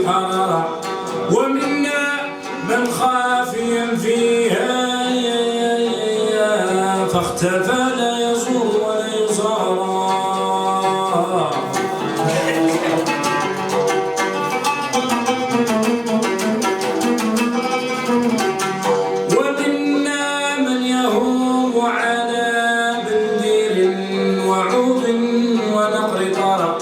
الحرارة، ومنا من خافيا فيها فاختفى لا يزور ولا يزار. ومنا من يهوب على بندير وعود ونقر طرى،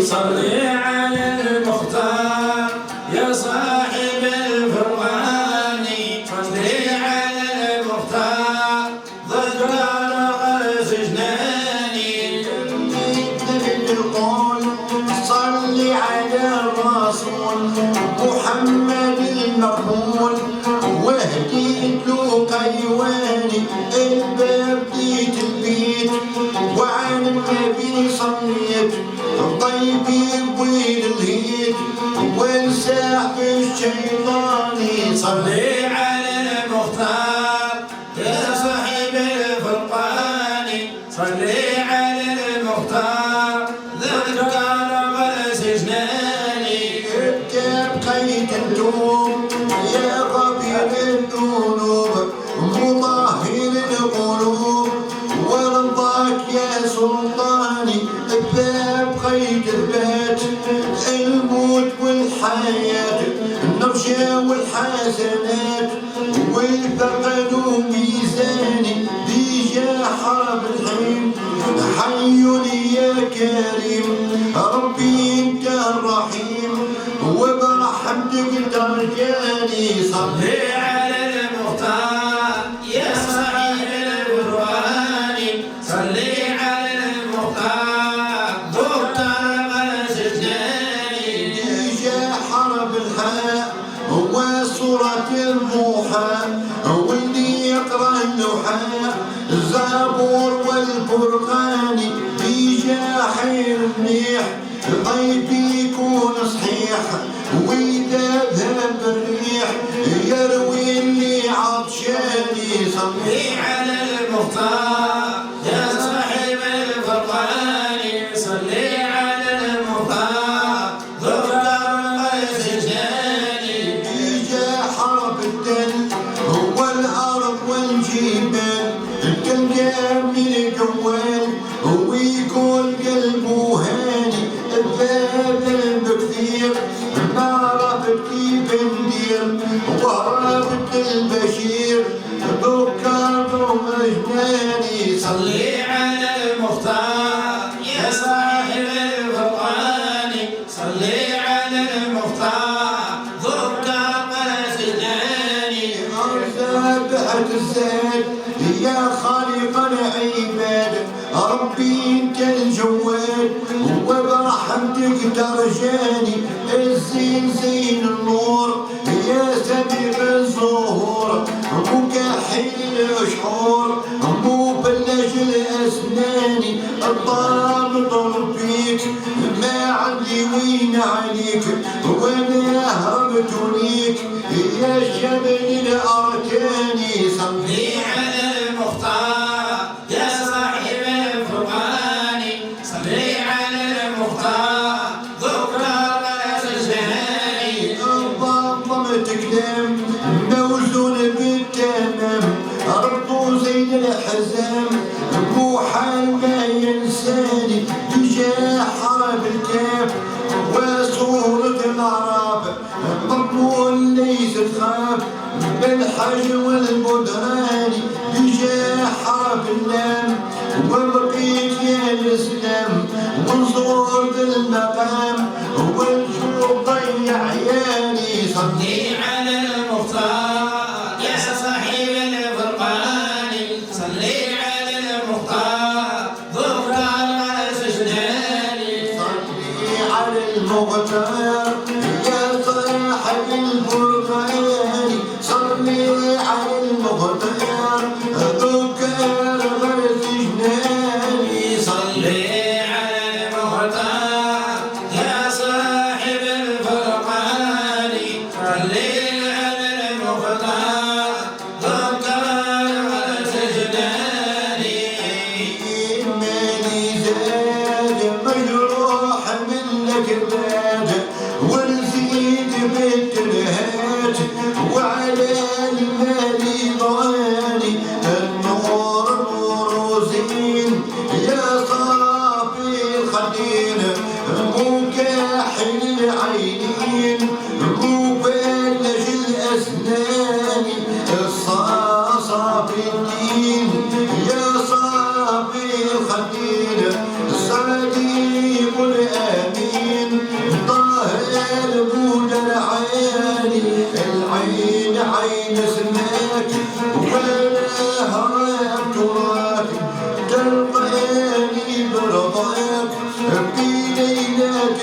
صلي على المختار يا صاحب الفرقان، صلي على المختار ذكر غرس جناني. صلي على الرسول محمد المقبول، وهديت له قيواني الباب بيت البيت، وعن النبي صليت طيبي بويل الهيد ونساح الشيطان. صلي على المختار يا صاحب الفرقان، صلي على المختار ذكر غرس جناني. بقيت الدوم يا غفير الذنوب مطهر القلوب، ورضاك يا سلطاني بقيت البيت الموت والحياة النرجة والحسنات والفقد وميزاني بيجا حرب الحين. حي يا كريم ربي انت الرحيم وبرحمتك ترجاني. صلي على المختار يا صاحب القرآن، صلي على المختار ذكر غرس جناني. بيجا حرب الحاء وسورة الضحى، واللي يقرأ اللوحة الزبور والفرقان. بيجا حيل منيح ضيفي يكون صحيح، وإذا ذهب الريح يروي اللي عطشاني. صلي على المختار يا صاحب الفرقان، صلي على المختار ذكر غرس جناني. بيجا حرب الدل والأرض والجبال، تلقى من الجوال ويقول قلبه هاني. الذاب بكثير ما عرفت كيف ندير، وهربت البشير بكر ومجناني. صلي على المختار يا صاحب الفرقان، صلي على المختار ذكر غرس جناني. ذابحة الزاد يا خالق العباد ربي انت الجواد وبرحمتك ترجاني. الزين زين النور يا سبيق الزهور مكحل الاشهور مبلج الاسنان. الضابط فيك ما عندي وين عليك وانا هربت ليك يا شبل الاركان. صلي على المختار يا صاحب الفرقان، صلي على المختار ذكر غرس جناني. ضمت كلام موزون بالتمام ربو زين الحزام مو حال ما ينساني. بجا حرب الكاف وصورة العرب مضمون ليس تخاف بالحج والبدران. بجا حرب اللام وبقيت يا الاسلام وانظر بالمقام والجوع ضيع عيالي. صلي على المختار يا صاحب الفرقان، صلي على المختار ذكر غرس جناني. صلي على المختار يا صاحب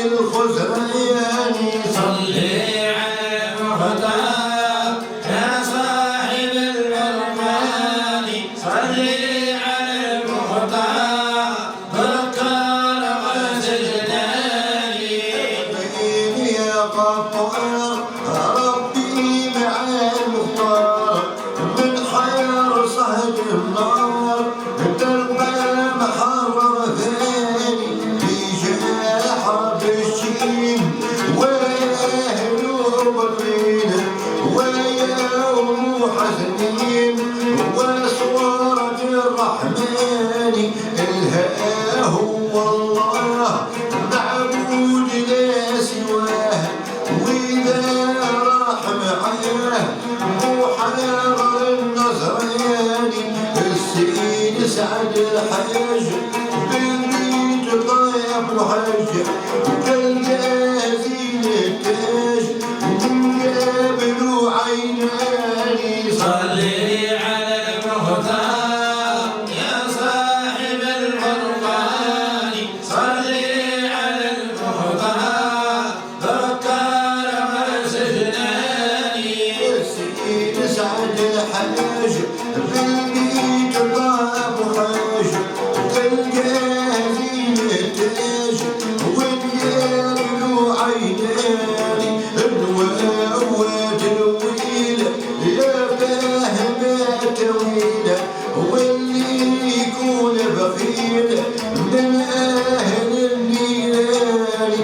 الخزرياني صلي على المختار يا صاحب الفرقان صلي على المختار بكر وسجداني يا غفار ربي مع المختار من حير صهد النار تلقى محرر ثاني في جحر الشين واهل بالمين ويوم حزنين وصورة الرحمن الها هو الله معبود لا سواه وإذا راح معاه محرر النصراني السيد سعد الحاج بالبيت ضيف وحج كالجازين التاج قابل عيناني صلي على المختار يا صاحب الفرقان صلي على المختار بكر وسجداني السيد سعد الحاج بالبيت ضيف وحج كالجازين التاج والقابل عيناني الواد الويل يا فاهم تويل واللي يكون بخيل من أهل النيران